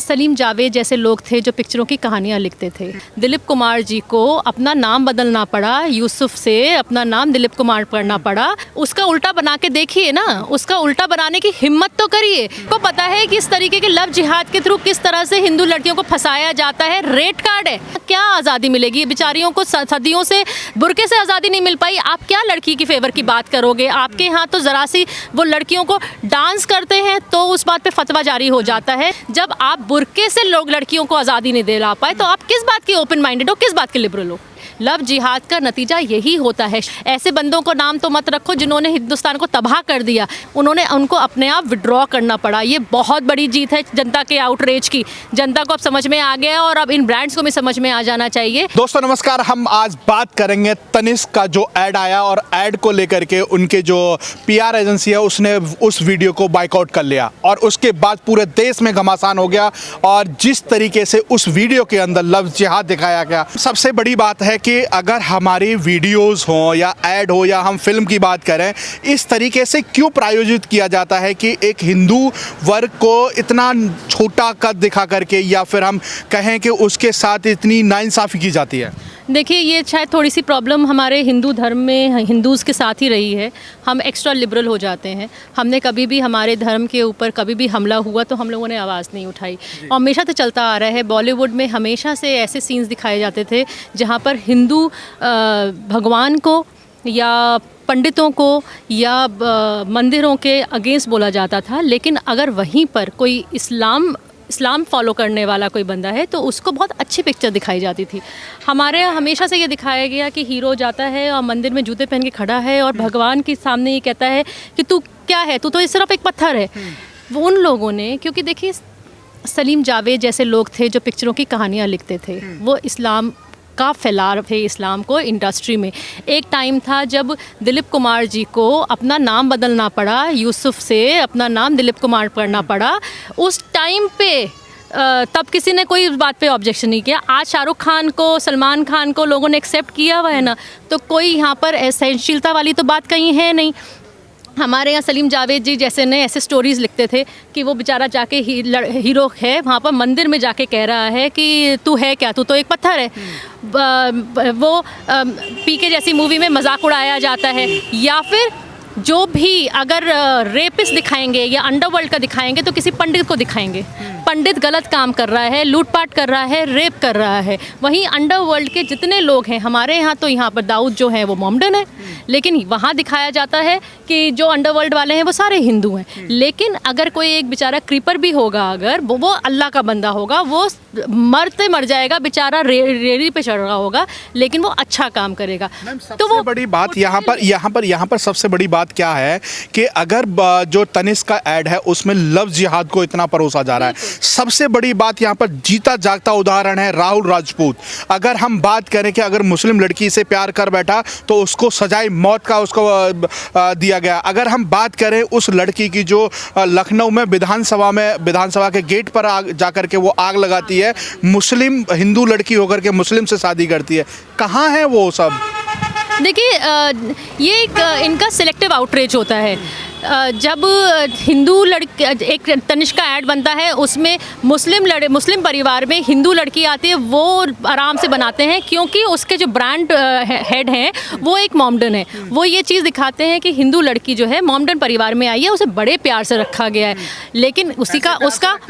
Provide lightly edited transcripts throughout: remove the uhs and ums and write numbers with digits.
सलीम जावेद जैसे लोग थे जो पिक्चरों की कहानियाँ लिखते थे। दिलीप कुमार जी को अपना नाम बदलना पड़ा, यूसुफ से अपना नाम दिलीप कुमार करना पड़ा। उसका उल्टा बना के देखिए ना, उसका उल्टा बनाने की हिम्मत तो करिए। को पता है कि इस तरीके के लव जिहाद के थ्रू किस तरह से हिंदू लड़कियों को फंसाया जाता है। रेड कार्ड है, क्या आज़ादी मिलेगी बेचारियों को? सदियों से बुर्के से आज़ादी नहीं मिल पाई। आप क्या लड़की की फेवर की बात करोगे? आपके यहाँ तो ज़रा सी वो लड़कियों को डांस करते हैं तो उस बात पे फतवा जारी हो जाता है। जब आप बुर्के से लोग लड़कियों को आज़ादी नहीं दिला पाए तो आप किस बात के ओपन माइंडेड हो, किस बात के लिबरल हो? लव जिहाद का नतीजा यही होता है। ऐसे बंदों को नाम तो मत रखो जिन्होंने हिंदुस्तान को तबाह कर दिया। उनको अपने आप विड्रॉ करना पड़ा। ये बहुत बड़ी जीत है जनता के आउटरीच की। जनता को अब समझ में आ गया है और अब इन ब्रांड्स को भी समझ में आ जाना चाहिए। दोस्तों नमस्कार, हम आज बात करेंगे तनिष्क का जो ऐड आया और ऐड को लेकर के उनके जो पीआर एजेंसी है उसने उस वीडियो को बाइकआउट कर लिया और उसके बाद पूरे देश में घमासान हो गया। और जिस तरीके से उस वीडियो के अंदर लव जिहाद दिखाया गया, सबसे बड़ी बात है कि अगर हमारी वीडियोस हो या ऐड हो या हम फिल्म की बात करें, इस तरीके से क्यों प्रायोजित किया जाता है कि एक हिंदू वर्ग को इतना छोटा कद दिखा करके या फिर हम कहें कि उसके साथ इतनी नाइंसाफ़ी की जाती है? देखिए, ये शायद थोड़ी सी प्रॉब्लम हमारे हिंदू धर्म में हिंदूज़ के साथ ही रही है। हम एक्स्ट्रा लिबरल हो जाते हैं। हमने कभी भी हमारे धर्म के ऊपर कभी भी हमला हुआ तो हम लोगों ने आवाज़ नहीं उठाई। और हमेशा तो चलता आ रहा है, बॉलीवुड में हमेशा से ऐसे सीन्स दिखाए जाते थे जहाँ पर हिंदू भगवान को या पंडितों को या मंदिरों के अगेंस्ट बोला जाता था। लेकिन अगर वहीं पर कोई इस्लाम फॉलो करने वाला कोई बंदा है तो उसको बहुत अच्छी पिक्चर दिखाई जाती थी। हमारे हमेशा से ये दिखाया गया कि हीरो जाता है और मंदिर में जूते पहन के खड़ा है और भगवान के सामने ये कहता है कि तू क्या है, तू तो सिर्फ एक पत्थर है। वो उन लोगों ने, क्योंकि देखिए सलीम जावेद जैसे लोग थे जो पिक्चरों की कहानियाँ लिखते थे, वो इस्लाम का फैलाव थे इस्लाम को इंडस्ट्री में। एक टाइम था जब दिलीप कुमार जी को अपना नाम बदलना पड़ा, यूसुफ से अपना नाम दिलीप कुमार करना पड़ा। उस टाइम पे तब किसी ने कोई इस बात पे ऑब्जेक्शन नहीं किया। आज शाहरुख खान को, सलमान खान को लोगों ने एक्सेप्ट किया हुआ है ना, तो कोई यहाँ पर सहनशीलता वाली तो बात कहीं है नहीं। हमारे यहाँ सलीम जावेद जी जैसे ने ऐसे स्टोरीज़ लिखते थे कि वो बेचारा जाके हीरो है वहाँ पर मंदिर में जाके कह रहा है कि तू है क्या, तू तो एक पत्थर है। वो पीके जैसी मूवी में मजाक उड़ाया जाता है। या फिर जो भी अगर रेपिस्ट दिखाएंगे या अंडरवर्ल्ड का दिखाएंगे तो किसी पंडित को दिखाएंगे। पंडित गलत काम कर रहा है, लूटपाट कर रहा है, रेप कर रहा है। वहीं अंडरवर्ल्ड के जितने लोग हैं हमारे यहाँ, तो यहाँ पर दाऊद जो है वो मोमडन है, लेकिन वहाँ दिखाया जाता है कि जो अंडरवर्ल्ड वाले हैं वो सारे हिंदू हैं। लेकिन अगर कोई एक बेचारा क्रीपर भी होगा, अगर वो अल्लाह का बंदा होगा, वो मरते मर जाएगा बेचारा, रेड़ी पे चढ़ रहा होगा, लेकिन वो अच्छा काम करेगा। तो वो बड़ी बात यहाँ पर सबसे बड़ी बात क्या है कि अगर जो तनिष्क का ऐड है उसमें लव जिहाद को इतना परोसा जा रहा है। सबसे बड़ी बात यहाँ पर जीता जागता उदाहरण है राहुल राजपूत। अगर हम बात करें कि अगर मुस्लिम लड़की से प्यार कर बैठा तो उसको सजाए मौत का उसको दिया गया। अगर हम बात करें उस लड़की की जो लखनऊ में विधानसभा के गेट पर जाकर के वो आग लगाती है, मुस्लिम हिंदू लड़की होकर के मुस्लिम से शादी करती है, कहाँ है वो सब? देखिए, ये एक इनका सिलेक्टिव आउटरीच होता है। जब हिंदू लड़की, एक तनिष्क का ऐड बनता है उसमें मुस्लिम परिवार में हिंदू लड़की आती है, वो आराम से बनाते हैं क्योंकि उसके जो ब्रांड हेड हैं वो एक मोमडन है। वो ये चीज़ दिखाते हैं कि हिंदू लड़की जो है मोमडन परिवार में आई है, उसे बड़े प्यार से रखा गया है। लेकिन उसका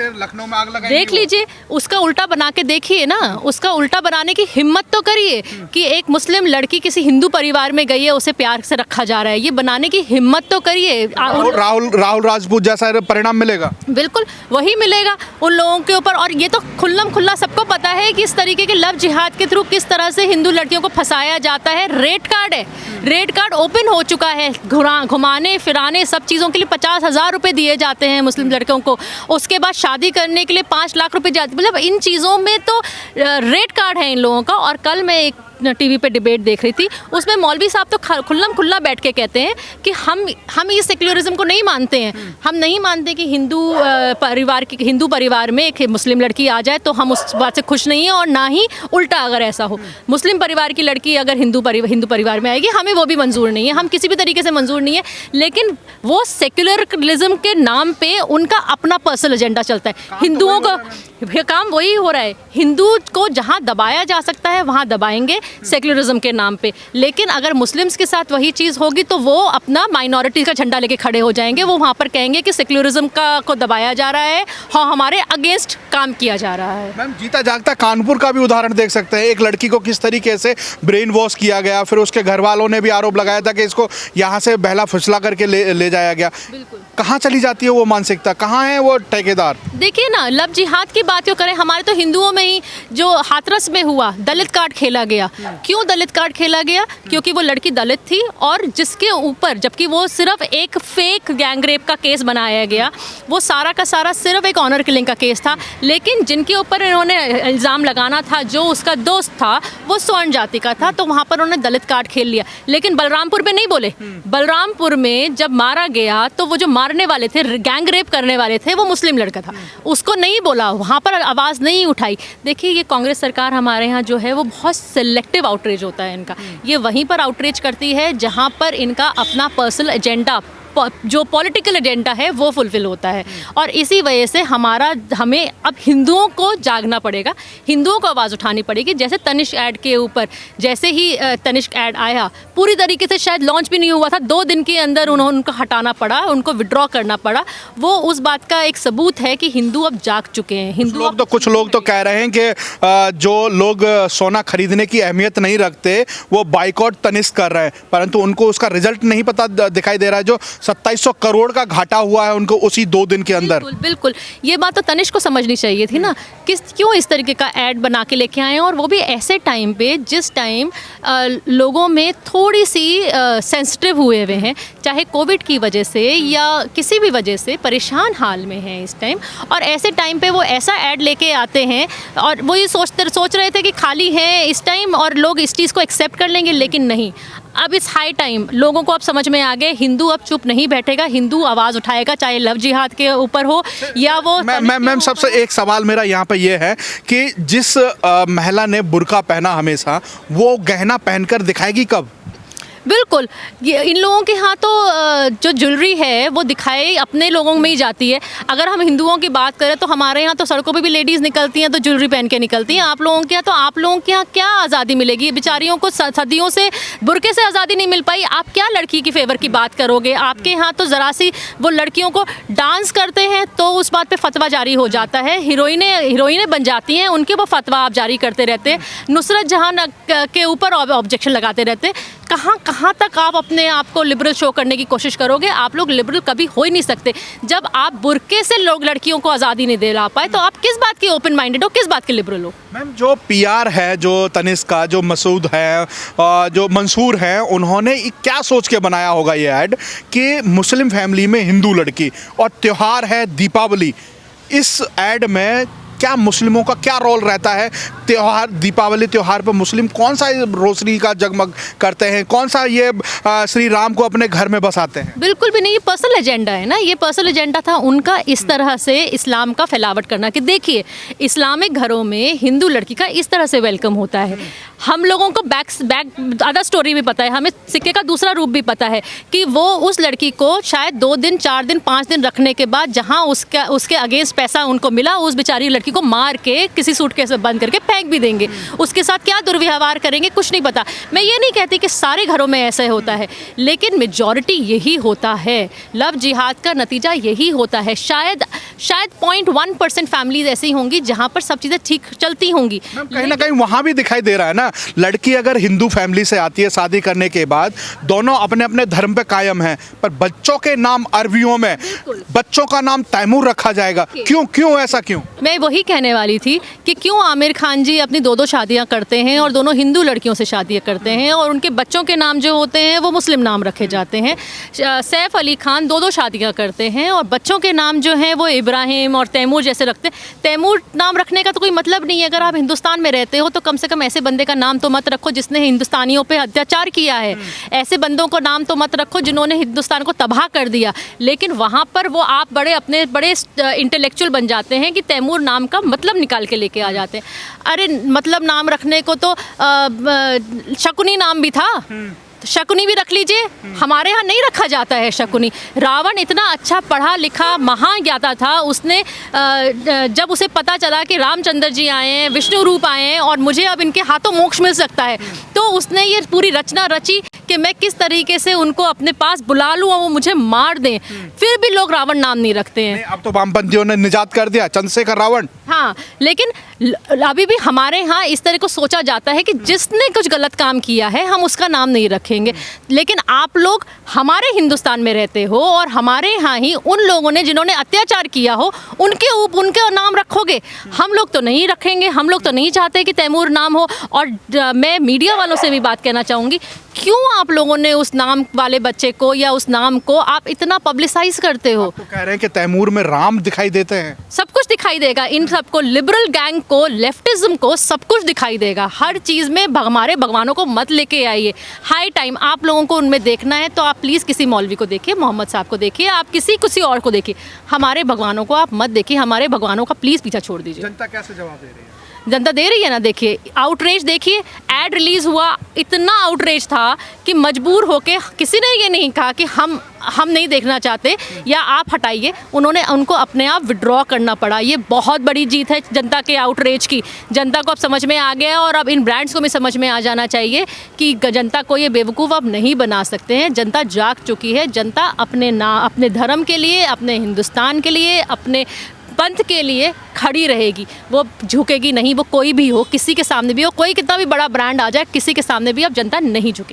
लखनऊ में आग लगाई देख लीजिए, उसका उल्टा बना के देखिए ना, उसका उल्टा बनाने की हिम्मत तो करिए कि एक मुस्लिम लड़की किसी हिंदू परिवार में गई है, उसे प्यार से रखा जा रहा है, ये बनाने की हिम्मत तो करिए। राहुल राजपूत जैसा परिणाम मिलेगा, बिल्कुल वही मिलेगा उन लोगों के ऊपर। और ये तो खुल्लम खुल्ला सबको पता है कि इस तरीके के लव जिहाद के थ्रू किस तरह से हिंदू लड़कियों को फंसाया जाता है। रेड कार्ड है, रेड कार्ड ओपन हो चुका है। घुमाने फिराने सब चीज़ों के लिए 50,000 रुपये दिए जाते हैं मुस्लिम लड़कियों को। उसके बाद शादी करने के लिए 5 लाख रुपये जाते, मतलब इन चीज़ों में तो रेड कार्ड है इन लोगों का। और कल मैं एक टीवी पे डिबेट देख रही थी, उसमें मौलवी साहब तो खुल्ला बैठ के कहते हैं कि हम ये सेक्युलरिज्म को नहीं मानते हैं, हम नहीं मानते कि हिंदू परिवार में एक मुस्लिम लड़की आ जाए तो हम उस बात से खुश नहीं हैं, और ना ही उल्टा अगर ऐसा हो, मुस्लिम परिवार की लड़की अगर हिंदू परिवार में आएगी हमें वो भी मंजूर नहीं है, हम किसी भी तरीके से मंजूर नहीं है। लेकिन वो सेक्युलरिज्म के नाम पे उनका अपना पर्सनल एजेंडा चलता है। हिंदुओं को काम वही हो रहा है, हिंदू को जहाँ दबाया जा सकता है वहाँ दबाएंगे सेक्युलरिज्म के नाम पे, लेकिन अगर मुस्लिम्स के साथ वही चीज़ होगी तो वो अपना माइनॉरिटी का झंडा लेके खड़े हो जाएंगे, वो वहाँ पर कहेंगे कि सेक्युलरिज्म को दबाया जा रहा है, हाँ हमारे अगेंस्ट काम किया जा रहा है। मैम जीता जागता कानपुर का भी उदाहरण देख सकते हैं, एक लड़की को किस तरीके से ब्रेन वॉश किया गया, फिर उसके घर वालों ने भी आरोप लगाया था कि इसको यहाँ से बहला फुसला करके ले जाया गया। कहाँ चली जाती है वो मानसिकता, कहाँ है वो ठेकेदार? देखिए ना, लव जिहाद की बात क्यों करें, हमारे तो हिंदुओं में ही जो हाथरस में हुआ दलित कार्ड खेला गया। क्यों दलित कार्ड खेला गया? क्योंकि वो लड़की दलित थी और जिसके ऊपर, जबकि वो सिर्फ एक फेक गैंग रेप का केस बनाया गया, वो सारा का सारा सिर्फ एक ऑनर किलिंग का केस था, लेकिन जिनके ऊपर इन्होंने इल्ज़ाम लगाना था, जो उसका दोस्त था वो स्वर्ण जाति का था, तो वहाँ पर उन्होंने दलित कार्ड खेल लिया। लेकिन बलरामपुर में नहीं बोले, बलरामपुर में जब मारा गया तो वो जो मारने वाले थे, गैंग रेप करने वाले थे, वो मुस्लिम लड़का था, उसको नहीं बोला, वहाँ पर आवाज़ नहीं उठाई। देखिए ये कांग्रेस सरकार हमारे यहाँ जो है वो बहुत सिलेक्टिव आउटरीच होता है इनका, ये वहीं पर आउटरीच करती है जहाँ पर इनका अपना पर्सनल एजेंडा, जो पॉलिटिकल एजेंडा है वो फुलफिल होता है। और इसी वजह से हमें अब हिंदुओं को जागना पड़ेगा, हिंदुओं को आवाज़ उठानी पड़ेगी। जैसे तनिष्क ऐड के ऊपर, जैसे ही तनिष्क ऐड आया, पूरी तरीके से शायद लॉन्च भी नहीं हुआ था, 2 दिन के अंदर उनको हटाना पड़ा, उनको विड्रॉ करना पड़ा। वो उस बात का एक सबूत है कि हिंदू अब जाग चुके हैं। कुछ लोग तो कह रहे हैं कि जो लोग सोना खरीदने की अहमियत नहीं रखते वो बाइकआउट तनिष्क कर रहे हैं, परंतु उनको उसका रिजल्ट नहीं पता दिखाई दे रहा है। जो 2700 करोड़ का घाटा हुआ है उनको उसी 2 दिन के अंदर। बिल्कुल ये बात तो तनिष्क को समझनी चाहिए थी ना, क्यों इस तरीके का ऐड बना के लेके आए हैं, और वो भी ऐसे टाइम पे जिस टाइम लोगों में थोड़ी सी सेंसिटिव हुए हुए हैं, चाहे कोविड की वजह से या किसी भी वजह से परेशान हाल में हैं इस टाइम, और ऐसे टाइम पे वो ऐसा ऐड लेके आते हैं और वो ये सोच रहे थे कि खाली है इस टाइम और लोग इस चीज़ को एक्सेप्ट कर लेंगे, लेकिन नहीं, अब इस हाई टाइम लोगों को अब समझ में आ गए, हिंदू अब चुप नहीं बैठेगा, हिंदू आवाज़ उठाएगा, चाहे लव जिहाद के ऊपर हो या वो। मैम सबसे एक सवाल मेरा यहाँ पे ये है कि जिस महिला ने बुर्का पहना हमेशा, वो गहना पहनकर दिखाएगी कब? बिल्कुल, ये इन लोगों के यहाँ तो जो ज्वेलरी है वो दिखाए अपने लोगों में ही जाती है। अगर हम हिंदुओं की बात करें तो हमारे यहाँ तो सड़कों पे भी लेडीज़ निकलती हैं तो ज्वेलरी पहन के निकलती हैं। आप लोगों के यहाँ क्या आज़ादी मिलेगी? बेचारियों को सदियों से बुरके से आज़ादी नहीं मिल पाई, आप क्या लड़की की फेवर की बात करोगे? आपके यहाँ तो ज़रा सी वो लड़कियों को डांस करते हैं तो उस बात पर फतवा जारी हो जाता है, हीरोइनें बन जाती हैं, उनके वो फतवा आप जारी करते रहते हैं, नुसरत जहाँ के ऊपर ऑब्जेक्शन लगाते रहते हैं। कहाँ तक आप अपने आप को लिबरल शो करने की कोशिश करोगे? आप लोग लिबरल कभी हो ही नहीं सकते। जब आप बुरके से लोग लड़कियों को आज़ादी नहीं दिला पाए तो आप किस बात के ओपन माइंडेड हो, किस बात के लिबरल हो? मैम जो पीआर है, जो तनिष्क का, जो मसूद है, जो मंसूर है, उन्होंने क्या सोच के बनाया होगा ये ऐड कि मुस्लिम फैमिली में हिंदू लड़की और त्यौहार है दीपावली, इस ऐड में क्या मुस्लिमों का क्या रोल रहता है? त्यौहार, दीपावली त्यौहार पर मुस्लिम कौन सा रोशनी का जगमग करते हैं, कौन सा ये श्री राम को अपने घर में बसाते हैं? बिल्कुल भी नहीं, ये पर्सनल एजेंडा है ना, ये पर्सनल एजेंडा था उनका इस तरह से इस्लाम का फैलावट करना कि देखिए इस्लामिक घरों में हिंदू लड़की का इस तरह से वेलकम होता है। हम लोगों को बैक अदर स्टोरी भी पता है, हमें सिक्के का दूसरा रूप भी पता है कि वो उस लड़की को शायद 2 दिन 4 दिन 5 दिन रखने के बाद जहाँ उसके अगेंस्ट पैसा उनको मिला, उस बेचारी लड़की को मार के किसी सूटकेस में बंद करके फेंक भी देंगे, उसके साथ क्या दुर्व्यवहार करेंगे कुछ नहीं पता। मैं ये नहीं कहती कि सारे घरों में ऐसा होता है, लेकिन मेजॉरिटी यही होता है। लव जिहाद का नतीजा यही होता है। शायद 0.1% फैमिलीज ऐसी होंगी जहाँ पर सब चीज़ें ठीक चलती होंगी। कहीं ना कहीं वहाँ भी दिखाई दे रहा है ना, लड़की अगर हिंदू फैमिली से आती है शादी करने के बाद, दोनों अपने अपने धर्म पे कायम हैं, पर बच्चों के नाम अरबियों में बच्चों का नाम तैमूर रखा जाएगा। क्यों ऐसा क्यों? मैं वही कहने वाली थी कि क्यों आमिर खान जी अपनी 2-2 शादियां करते हैं और दोनों हिंदू लड़कियों से शादियां करते हैं और उनके बच्चों के नाम जो होते हैं वो मुस्लिम नाम रखे जाते हैं। सैफ अली खान 2-2 शादियां करते हैं और बच्चों के नाम जो हैं वो इब्राहिम और तैमूर जैसे रखते हैं। तैमूर नाम रखने का तो कोई मतलब नहीं है। अगर आप हिंदुस्तान में रहते हो तो कम से कम ऐसे बंदे का नाम तो मत रखो जिसने हिंदुस्तानियों पे अत्याचार किया है, ऐसे बंदों को नाम तो मत रखो जिन्होंने हिंदुस्तान को तबाह कर दिया। लेकिन वहाँ पर वो आप अपने बड़े इंटेलेक्चुअल बन जाते हैं कि तैमूर नाम का मतलब निकाल के लेके आ जाते हैं। अरे मतलब नाम रखने को तो शकुनी नाम भी था, तो शकुनी भी रख लीजिए। हमारे यहाँ नहीं रखा जाता है शकुनी। रावण इतना अच्छा पढ़ा लिखा महाज्ञाता था, उसने जब उसे पता चला कि रामचंद्र जी आए हैं, विष्णु रूप आए हैं और मुझे अब इनके हाथों मोक्ष मिल सकता है, तो उसने ये पूरी रचना रची कि मैं किस तरीके से उनको अपने पास बुला लूँ और वो मुझे मार दें। फिर भी लोग रावण नाम नहीं रखते हैं। अब तो वामपंथियों ने निजात कर दिया, चंद्रशेखर रावण। हाँ, लेकिन अभी भी हमारे यहाँ इस तरह को सोचा जाता है कि जिसने कुछ गलत काम किया है हम उसका नाम नहीं रखेंगे। लेकिन आप लोग हमारे हिंदुस्तान में रहते हो और हमारे यहाँ ही उन लोगों ने जिन्होंने अत्याचार किया हो उनके नाम रखोगे। हम लोग तो नहीं रखेंगे, हम लोग तो नहीं चाहते कि तैमूर नाम हो। और मैं मीडिया वालों से भी बात कहना चाहूँगी, क्यों आप लोगों ने उस नाम वाले बच्चे को या उस नाम को आप इतना पब्लिसाइज करते हो? तो कह रहे हैं कि तैमूर में राम दिखाई देते हैं। सब कुछ दिखाई देगा इन सबको, लिबरल गैंग को, लेफ्टिज्म को, सब कुछ दिखाई देगा। हर चीज़ में हमारे भगवानों को मत लेके आइए। हाई टाइम आप लोगों को उनमें देखना है तो आप प्लीज़ किसी मौलवी को देखिए, मोहम्मद साहब को देखिए, आप किसी और को देखिए। हमारे भगवानों को आप मत देखिए, हमारे भगवानों का प्लीज़ पीछा छोड़ दीजिए। जनता कैसे जवाब दे रही है? जनता दे रही है ना। देखिए आउटरेज, देखिए एड रिलीज़ हुआ, इतना आउटरेज था कि मजबूर होके किसी ने ये नहीं कहा कि हम नहीं देखना चाहते या आप हटाइए, उनको अपने आप विड्रॉ करना पड़ा। ये बहुत बड़ी जीत है जनता के आउटरेज की। जनता को अब समझ में आ गया और अब इन ब्रांड्स को भी समझ में आ जाना चाहिए कि जनता को ये बेवकूफ़ अब नहीं बना सकते हैं। जनता जाग चुकी है। जनता अपने धर्म के लिए, अपने हिंदुस्तान के लिए, अपने पंथ के लिए खड़ी रहेगी। वो झुकेगी नहीं, वो कोई भी हो, किसी के सामने भी हो, कोई कितना भी बड़ा ब्रांड आ जाए, किसी के सामने भी अब जनता नहीं झुकेगी।